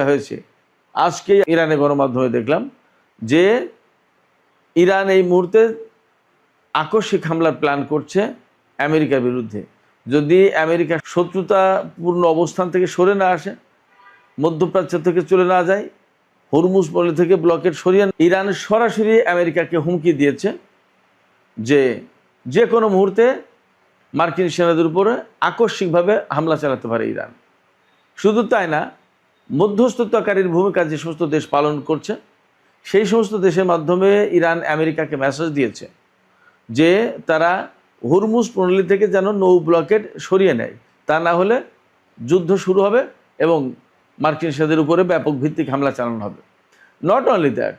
হয়েছে। আজকে ইরানে গণমাধ্যমে দেখলাম যে ইরান এই মুহূর্তে আকস্মিক হামলার প্ল্যান করছে আমেরিকার বিরুদ্ধে। যদি আমেরিকা শত্রুতাপূর্ণ অবস্থান থেকে সরে না আসে, মধ্যপ্রাচ্য থেকে চলে না যায়, হরমুজ পল্লী থেকে ব্লকেট সরিয়ে, ইরান সরাসরি আমেরিকাকে হুমকি দিয়েছে যে যে কোনো মুহূর্তে মার্কিন সেনাদের উপরে আকস্মিকভাবে হামলা চালাতে পারে ইরান। শুধু তাই না, মধ্যস্থতাকারীর ভূমিকা যে সমস্ত দেশ পালন করছে সেই সমস্ত দেশের মাধ্যমে ইরান আমেরিকাকে মেসেজ দিয়েছে যে তারা হরমুজ প্রণালী থেকে যেন নৌ ব্লকেট সরিয়ে নেয়, তা না হলে যুদ্ধ শুরু হবে এবং মার্কিন সেনাদের উপরে ব্যাপক ভিত্তিক হামলা চালানো হবে। নট অনলি দ্যাট,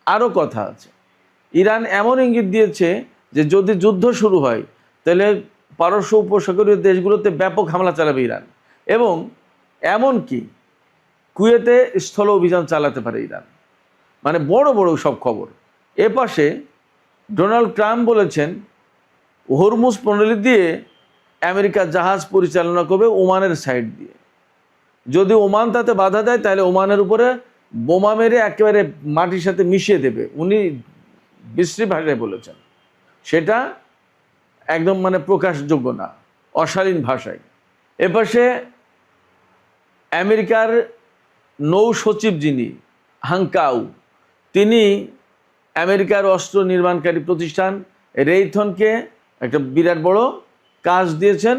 আরও কথা আছে। ইরান এমন ইঙ্গিত দিয়েছে যে যদি যুদ্ধ শুরু হয় তাহলে পারস্য উপসাগরীয় দেশগুলোতে ব্যাপক হামলা চালাবে ইরান, এবং এমনকি কুয়েতে স্থল অভিযান চালাতে পারে ইরান। মানে বড় বড় সব খবর। এ পাশে ডোনাল্ড ট্রাম্প বলেছেন হরমুজ প্রণালী দিয়ে আমেরিকা জাহাজ পরিচালনা করবে ওমানের সাইড দিয়ে। যদি ওমান তাতে বাধা দেয় তাহলে ওমানের উপরে বোমা মেরে একেবারে মাটির সাথে মিশিয়ে দেবে, উনি বিশ্রী ভাষায় বলেছেন। সেটা একদম মানে প্রকাশযোগ্য না, অশালীন ভাষায়। এপাশে আমেরিকার নৌ সচিব যিনি হাংকাউ, তিনি আমেরিকার অস্ত্র নির্মাণকারী প্রতিষ্ঠান রেইথনকে একটা বিরাট বড় কাজ দিয়েছেন।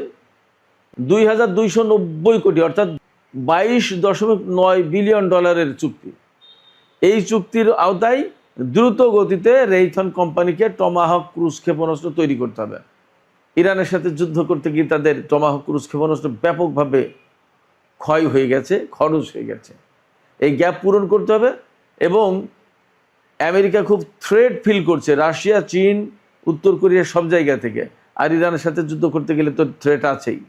2290 কোটি অর্থাৎ $22.9 বিলিয়ন চুক্তি। এই চুক্তির আওতায় দ্রুত গতিতে রেইথন কোম্পানিকে টমাহক ক্রুজ ক্ষেপণাস্ত্র তৈরি করতে হবে। ইরানের সাথে যুদ্ধ করতে গিয়ে তাদের টমাহক ক্রুজ ক্ষেপণাস্ত্র ব্যাপকভাবে ক্ষয় হয়ে গেছে, খরচ হয়ে গেছে। এই গ্যাপ পূরণ করতে হবে। এবং আমেরিকা খুব থ্রেট ফিল করছে রাশিয়া, চীন, উত্তর কোরিয়া সব জায়গা থেকে। আর ইরানের সাথে যুদ্ধ করতে গেলে তো থ্রেট আছেই।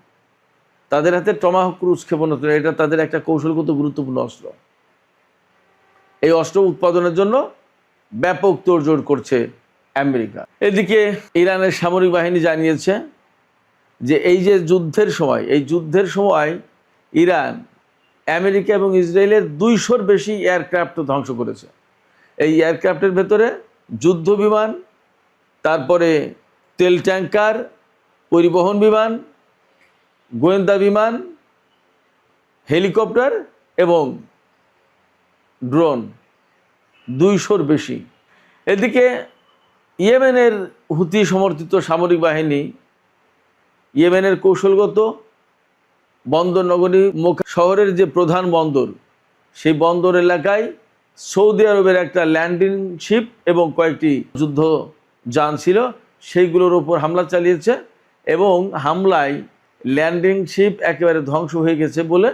তাদের হাতে টমাহক ক্রুজ ক্ষেপণাস্ত্র, এটা তাদের একটা কৌশলগত গুরুত্বপূর্ণ অস্ত্র। এই অস্ত্র উৎপাদনের জন্য ব্যাপক তোড়জোড় করছে আমেরিকা। এদিকে ইরানের সামরিক বাহিনী জানিয়েছে যে এই যে যুদ্ধের সময় ইরান আমেরিকা এবং ইসরায়েলের 200-র বেশি এয়ারক্রাফট ধ্বংস করেছে। এই এয়ারক্রাফটের ভেতরে যুদ্ধ বিমান, তারপরে তেল ট্যাঙ্কার, পরিবহন বিমান, গোয়েন্দা বিমান, হেলিকপ্টার এবং ড্রোন 200-র বেশি। এদিকে ইয়েমেনের হুতি সমর্থিত সামরিক বাহিনী ইয়েমেনের কৌশলগত বন্দর নগরী মোকা শহরের যে প্রধান বন্দর, সেই বন্দর এলাকায় সৌদি আরবের একটা ল্যান্ডিং শিপ এবং কয়েকটি যুদ্ধ যান ছিল, সেইগুলোর ওপর হামলা চালিয়েছে এবং হামলায় ল্যান্ডিং শিপ একেবারে ধ্বংস হয়ে গেছে বলে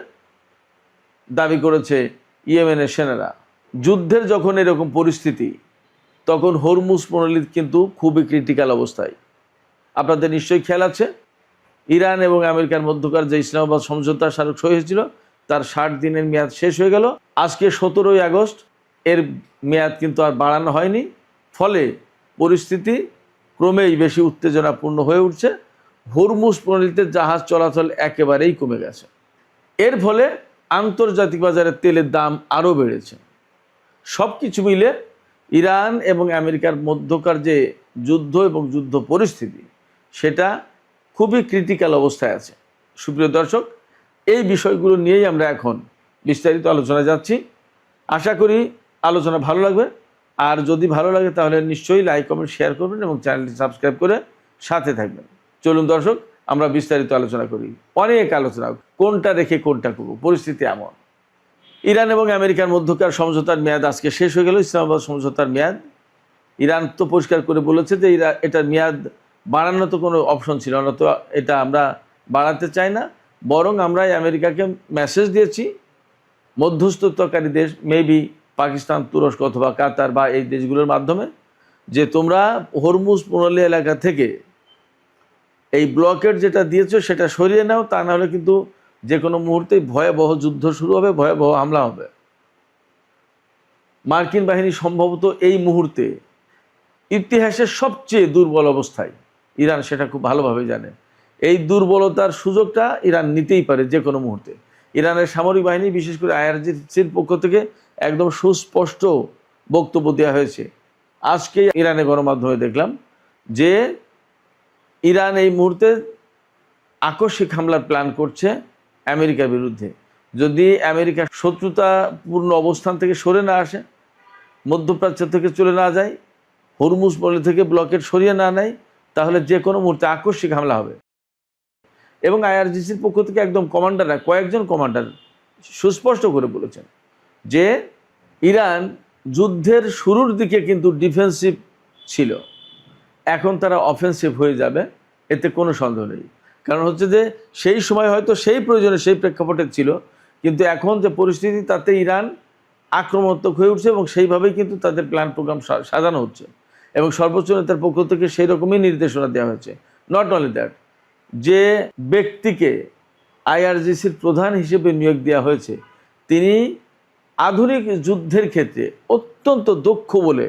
দাবি করেছে ইয়েমেনের সেনারা। যুদ্ধের যখন এরকম পরিস্থিতি, তখন হরমুজ প্রণালী কিন্তু খুবই ক্রিটিক্যাল অবস্থায়। আপনাদের নিশ্চয়ই খেয়াল আছে, ইরান এবং আমেরিকার মধ্যকার যে ইসলামাবাদ সমঝোতা স্মারক সই হয়েছিল তার 60 দিনের মেয়াদ শেষ হয়ে গেল। আজকে 17 আগস্ট, এর মেয়াদ কিন্তু আর বাড়ানো হয়নি। ফলে পরিস্থিতি ক্রমেই বেশি উত্তেজনাপূর্ণ হয়ে উঠছে। হরমুজ প্রণালীতে জাহাজ চলাচল একেবারেই কমে গেছে। এর ফলে আন্তর্জাতিক বাজারে তেলের দাম আরও বেড়েছে। সব কিছু মিলে ইরান এবং আমেরিকার মধ্যকার যে যুদ্ধ এবং যুদ্ধ পরিস্থিতি, সেটা খুবই ক্রিটিক্যাল অবস্থায় আছে। সুপ্রিয় দর্শক, এই বিষয়গুলো নিয়েই আমরা এখন বিস্তারিত আলোচনা যাচ্ছি। আশা করি আলোচনা ভালো লাগবে। আর যদি ভালো লাগে তাহলে নিশ্চয়ই লাইক, কমেন্ট, শেয়ার করবেন এবং চ্যানেলটি সাবস্ক্রাইব করে সাথে থাকবেন। চলুন দর্শক, আমরা বিস্তারিত আলোচনা করি। অনেক আলোচনা, কোনটা রেখে কোনটা করব, পরিস্থিতি এমন। ইরান এবং আমেরিকার মধ্যকার সমঝোতার মেয়াদ আজকে শেষ হয়ে গেল। ইসলামাবাদ সমঝোতার মেয়াদ, ইরান তো পরিষ্কার করে বলেছে যে এটার মেয়াদ বাড়ানো তো কোনো অপশন ছিল না, তো এটা আমরা বাড়াতে চাই না। বরং আমরা আমেরিকাকে মেসেজ দিয়েছি, মধ্যস্থতাকারী দেশ মেবি পাকিস্তান, তুরস্ক অথবা কাতার বা এই দেশগুলোর মাধ্যমে, যে তোমরা হরমুজ প্রণালী এলাকা থেকে এই ব্লকেট যেটা দিয়েছো সেটা সরিয়ে নাও, তা না হলে কিন্তু যে কোনো মুহূর্তেই ভয়াবহ যুদ্ধ শুরু হবে, ভয়াবহ হামলা হবে। মার্কিন বাহিনী সম্ভবত এই মুহূর্তে ইতিহাসের সবচেয়ে দুর্বল অবস্থায়, ইরান সেটা খুব ভালোভাবে জানে। এই দুর্বলতার সুযোগটা ইরান নিতেই পারে যে কোনো মুহূর্তে। ইরানের সামরিক বাহিনী বিশেষ করে আইআরজিসির পক্ষ থেকে একদম সুস্পষ্ট বক্তব্য দেওয়া হয়েছে। আজকে ইরানে গণমাধ্যমে দেখলাম যে ইরান এই মুহূর্তে আকস্মিক হামলার প্ল্যান করছে আমেরিকার বিরুদ্ধে। যদি আমেরিকা শত্রুতাপূর্ণ অবস্থান থেকে সরে না আসে, মধ্যপ্রাচ্য থেকে চলে না যায়, হরমুজ পল্লী থেকে ব্লকেট সরিয়ে না নেয়, তাহলে যে কোনো মুহূর্তে আকস্মিক হামলা হবে। এবং আইআরজিসির পক্ষ থেকে একদম কমান্ডাররা, কয়েকজন কমান্ডার সুস্পষ্ট করে বলেছেন যে ইরান যুদ্ধের শুরুর দিকে কিন্তু ডিফেন্সিভ ছিল, এখন তারা অফেন্সিভ হয়ে যাবে, এতে কোনো সন্দেহ নেই। কারণ হচ্ছে যে সেই সময় হয়তো সেই প্রয়োজনে সেই প্রেক্ষাপটে ছিল, কিন্তু এখন যে পরিস্থিতি তাতে ইরান আক্রমণাত্মক হয়ে উঠছে এবং সেইভাবেই কিন্তু তাদের প্ল্যান প্রোগ্রাম সাজানো হচ্ছে এবং সর্বোচ্চ নেতার পক্ষ থেকে সেই রকমই নির্দেশনা দেওয়া হয়েছে। নট অনলি দ্যাট, যে ব্যক্তিকে আইআরজিসির প্রধান হিসেবে নিয়োগ দেওয়া হয়েছে তিনি আধুনিক যুদ্ধের ক্ষেত্রে অত্যন্ত দক্ষ বলে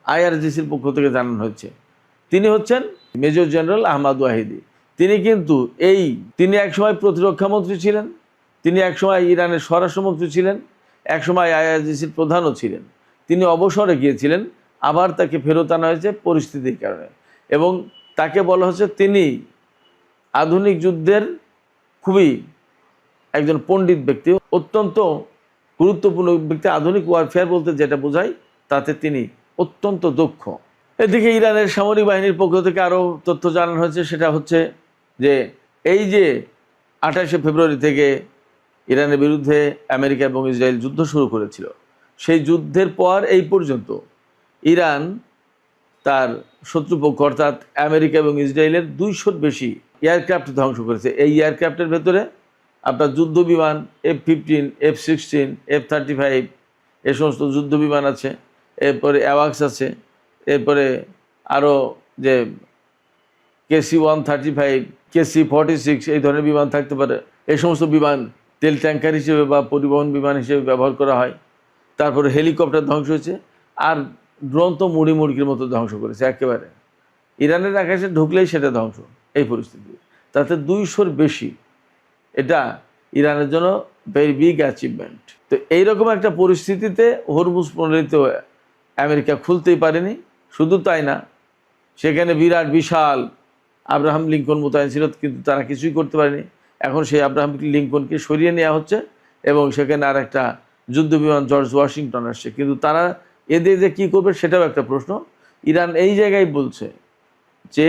আইআরজিসির পক্ষ থেকে জানানো হয়েছে। তিনি হচ্ছেন মেজর জেনারেল আহমদ ওয়াহিদি। তিনি একসময় প্রতিরক্ষা মন্ত্রী ছিলেন, তিনি একসময় ইরানের স্বরাষ্ট্রমন্ত্রী ছিলেন, একসময় আইআরজিসির প্রধানও ছিলেন। তিনি অবসরে গিয়েছিলেন, আবার তাকে ফেরত আনা হয়েছে পরিস্থিতির কারণে এবং তাকে বলা হচ্ছে তিনি আধুনিক যুদ্ধের খুবই একজন পণ্ডিত ব্যক্তি, অত্যন্ত গুরুত্বপূর্ণ ব্যক্তি। আধুনিক ওয়ারফেয়ার বলতে যেটা বোঝায় তাতে তিনি অত্যন্ত দক্ষ। এদিকে ইরানের সামরিক বাহিনীর পক্ষ থেকে আরও তথ্য জানানো হয়েছে, সেটা হচ্ছে যে এই যে 28শে ফেব্রুয়ারি থেকে ইরানের বিরুদ্ধে আমেরিকা এবং ইসরায়েল যুদ্ধ শুরু করেছিল, সেই যুদ্ধের পর এই পর্যন্ত ইরান তার শত্রুপক্ষ অর্থাৎ আমেরিকা এবং ইসরায়েলের 200-র বেশি এয়ারক্রাফট ধ্বংস করেছে। এই এয়ারক্রাফটের ভেতরে আপনার যুদ্ধ বিমান F-15, F-16, F-35 এ সমস্ত যুদ্ধ বিমান আছে, এরপরে অ্যাওয়াক্স আছে, এরপরে আরও যে KC-135, KC-46 এই ধরনের বিমান থাকতে পারে। এই সমস্ত বিমান তেল ট্যাঙ্কার হিসেবে বা পরিবহন বিমান হিসেবে ব্যবহার করা হয়। তারপরে হেলিকপ্টার ধ্বংস হয়েছে, আর ড্রোন তো মুড়ির মতো ধ্বংস করেছে একেবারে। ইরানের আকাশে ঢুকলেই সেটা ধ্বংস। এই পরিস্থিতি তাতে 200-র বেশি, এটা ইরানের জন্য ভেরি বিগ অ্যাচিভমেন্ট। তো এইরকম একটা পরিস্থিতিতে হরমুজ প্রণালীতে আমেরিকা খুলতেই পারেনি। শুধু তাই না, সেখানে বিরাট বিশাল আব্রাহাম লিঙ্কন মোতায়েন ছিল, কিন্তু তারা কিছুই করতে পারেনি। এখন সেই আব্রাহাম লিঙ্কনকে সরিয়ে নেওয়া হচ্ছে এবং সেখানে আর একটা যুদ্ধবিমান জর্জ ওয়াশিংটন আসছে, কিন্তু তারা এদের যে কী করবে সেটাও একটা প্রশ্ন। ইরান এই জায়গায় বলছে যে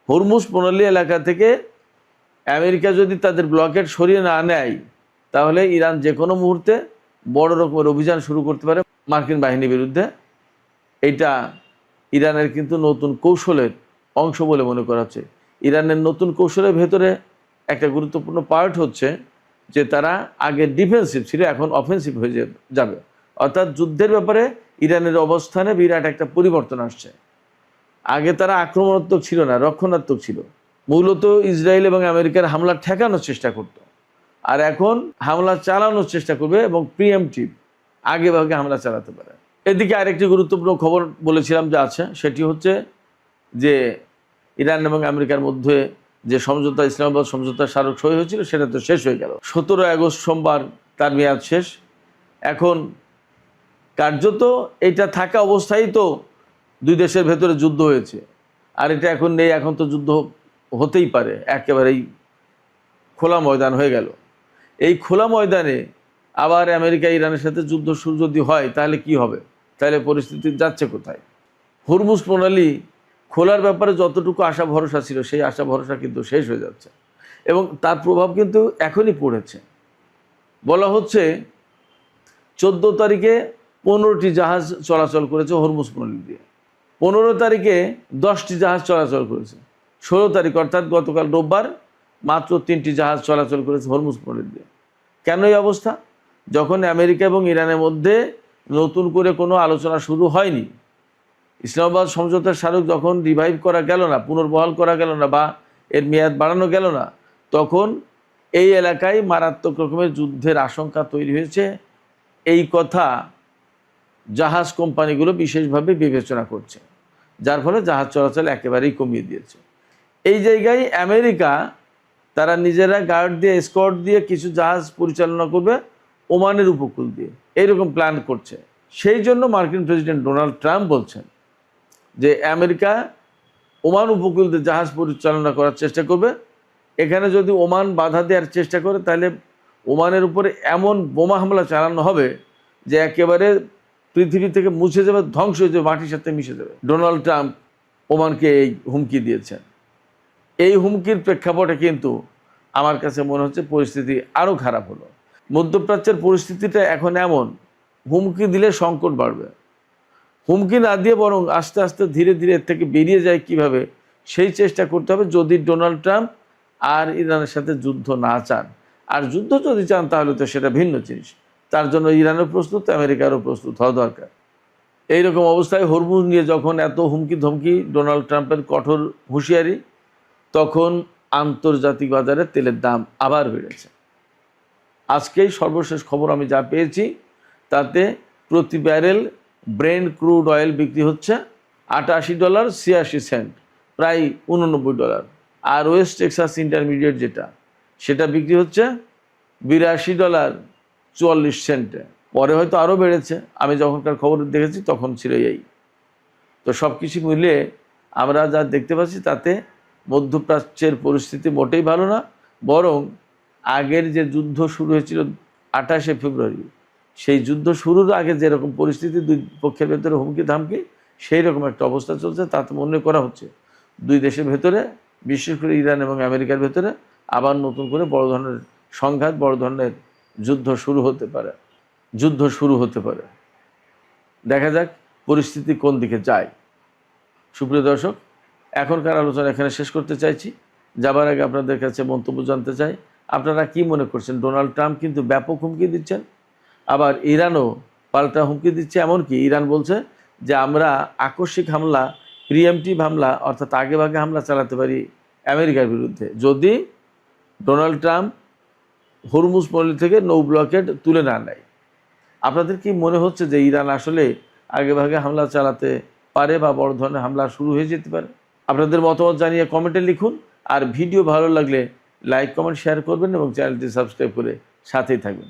হরমুজ প্রণালী এলাকা থেকে আমেরিকা যদি তাদের ব্লকেট সরিয়ে না নেয়, তাহলে ইরান যে কোনো মুহূর্তে বড় রকমের অভিযান শুরু করতে পারে মার্কিন বাহিনীর বিরুদ্ধে। এটা ইরানের কিন্তু নতুন কৌশলের অংশ বলে মনে করা হচ্ছে। ইরানের নতুন কৌশলের ভেতরে একটা গুরুত্বপূর্ণ পার্ট হচ্ছে যে তারা আগে ডিফেন্সিভ ছিল, এখন অফেন্সিভ হয়ে যাবে। অর্থাৎ যুদ্ধের ব্যাপারে ইরানের অবস্থানে বিরাট একটা পরিবর্তন আসছে। আগে তারা আক্রমণাত্মক ছিল না, রক্ষণাত্মক ছিল, মূলত ইসরায়েল এবং আমেরিকার হামলা ঠেকানোর চেষ্টা করত, আর এখন হামলা চালানোর চেষ্টা করবে এবং প্রিএমটিভ আগে ভাগে হামলা চালাতে পারে। এদিকে আরেকটি গুরুত্বপূর্ণ খবর বলেছিলাম যে আছে, সেটি হচ্ছে যে ইরান এবং আমেরিকার মধ্যে যে সমঝোতা, ইসলামাবাদ সমঝোতা স্মারক সই হয়েছিল, সেটা তো শেষ হয়ে গেল। 17 আগস্ট সোমবার তার মেয়াদ শেষ। এখন কার্যত এটা থাকা অবস্থায় তো দুই দেশের ভেতরে যুদ্ধ হয়েছে, আর এটা এখন নেই। এখন তো যুদ্ধ হতেই পারে, একেবারেই খোলা ময়দান হয়ে গেল। এই খোলা ময়দানে আবার আমেরিকা ইরানের সাথে যুদ্ধ শুরু যদি হয়, তাহলে কি হবে? তাহলে পরিস্থিতি যাচ্ছে কোথায়? হরমুজ প্রণালী খোলার ব্যাপারে যতটুকু আশা ভরসা ছিল, সেই আশা ভরসা কিন্তু শেষ হয়ে যাচ্ছে এবং তার প্রভাব কিন্তু এখনই পড়েছে। বলা হচ্ছে 14 তারিখে 15টি জাহাজ চলাচল করেছে হরমুজ প্রণালী দিয়ে, 15 তারিখে 10টি জাহাজ চলাচল করেছে, 16 তারিখ অর্থাৎ গতকাল রোববার মাত্র 3টি জাহাজ চলাচল করেছে হরমুজ প্রণালী দিয়ে। কেন এই অবস্থা? যখন আমেরিকা এবং ইরানের মধ্যে নতুন করে কোনো আলোচনা শুরু হয়নি, ইসলামাবাদ সমঝোতার স্মারক যখন রিভাইভ করা গেল না, পুনর্বহাল করা গেল না, বা এর মেয়াদ বাড়ানো গেল না, তখন এই এলাকায় মারাত্মক রকমের যুদ্ধের আশঙ্কা তৈরি হয়েছে। এই কথা জাহাজ কোম্পানিগুলো বিশেষভাবে বিবেচনা করছে, যার ফলে জাহাজ চলাচল একেবারেই কমিয়ে দিয়েছে। এই জায়গায় আমেরিকা তারা নিজেরা গার্ড দিয়ে এসকর্ট দিয়ে কিছু জাহাজ পরিচালনা করবে ওমানের উপকূল দিয়ে, এইরকম প্ল্যান করছে। সেই জন্য মার্কিন প্রেসিডেন্ট ডোনাল্ড ট্রাম্প বলছেন যে আমেরিকা ওমান উপকূল দিয়ে জাহাজ পরিচালনা করার চেষ্টা করবে। এখানে যদি ওমান বাধা দেওয়ার চেষ্টা করে তাহলে ওমানের উপরে এমন বোমা হামলা চালানো হবে যে একেবারে পৃথিবী থেকে মুছে যাবে, ধ্বংস হয়ে যাবে, মাটির সাথে মিশে যাবে। ডোনাল্ড ট্রাম্প ওমানকে এই হুমকি দিয়েছেন। এই হুমকির প্রেক্ষাপটে কিন্তু আমার কাছে মনে হচ্ছে পরিস্থিতি আরও খারাপ হলো। মধ্যপ্রাচ্যের পরিস্থিতিটা এখন এমন, হুমকি দিলে সংকট বাড়বে। হুমকি না দিয়ে বরং আস্তে আস্তে ধীরে ধীরে এর থেকে বেরিয়ে যায় কিভাবে, সেই চেষ্টা করতে হবে যদি ডোনাল্ড ট্রাম্প আর ইরানের সাথে যুদ্ধ না চান। আর যুদ্ধ যদি চান তাহলে তো সেটা ভিন্ন জিনিস। তার জন্য ইরানও প্রস্তুত, আমেরিকারও প্রস্তুত হওয়া দরকার। এইরকম অবস্থায় হরমুজ নিয়ে যখন এত হুমকি ধমকি, ডোনাল্ড ট্রাম্পের কঠোর হুঁশিয়ারি, তখন আন্তর্জাতিক বাজারে তেলের দাম আবার বেড়েছে। আজকেই সর্বশেষ খবর আমি যা পেয়েছি তাতে প্রতি ব্যারেল ব্রেন্ট ক্রুড অয়েল বিক্রি হচ্ছে $88.86, প্রায় $89। আর ওয়েস্ট টেক্সাস ইন্টারমিডিয়েট যেটা, সেটা বিক্রি হচ্ছে $82.44। পরে হয়তো আরও বেড়েছে, আমি যখনকার খবর দেখেছি তখন ছিল এই। তো সব কিছু মিলিয়ে আমরা যা দেখতে পাচ্ছি তাতে মধ্যপ্রাচ্যের পরিস্থিতি মোটেই ভালো না, বরং আগের যে যুদ্ধ শুরু হয়েছিল 28শে ফেব্রুয়ারি, সেই যুদ্ধ শুরুর আগে যেরকম পরিস্থিতি, দুই পক্ষের ভেতরে হুমকি ধামকি, সেই রকম একটা অবস্থা চলছে। তাতে মনে করা হচ্ছে দুই দেশের ভেতরে, বিশেষ করে ইরান এবং আমেরিকার ভেতরে আবার নতুন করে বড় ধরনের সংঘাত, বড় ধরনের যুদ্ধ শুরু হতে পারে। দেখা যাক পরিস্থিতি কোন দিকে যায়। সুপ্রিয় দর্শক, এখনকার আলোচনা এখানে শেষ করতে চাইছি। যাবার আগে আপনাদের কাছে মন্তব্য জানতে চাই, আপনারা কি মনে করছেন? ডোনাল্ড ট্রাম্প কিন্তু ব্যাপক হুমকি দিচ্ছেন, আবার ইরানও পাল্টা হুমকি দিচ্ছে। এমনকি ইরান বলছে যে আমরা আকস্মিক হামলা, প্রিএমটিভ হামলা, অর্থাৎ আগেভাগে হামলা চালাতে পারি আমেরিকার বিরুদ্ধে যদি ডোনাল্ড ট্রাম্প হরমুজ পল্লী থেকে নৌ ব্লকেড তুলে না নেয়। আপনাদের কি মনে হচ্ছে যে ইরান আসলে আগেভাগে হামলা চালাতে পারে বা বড় ধরনের হামলা শুরু হয়ে যেতে পারে? আপনাদের মতামত জানিয়ে কমেন্টে লিখুন। আর ভিডিও ভালো লাগলে লাইক, কমেন্ট, শেয়ার করবেন এবং চ্যানেলটি সাবস্ক্রাইব করে সাথেই থাকবেন।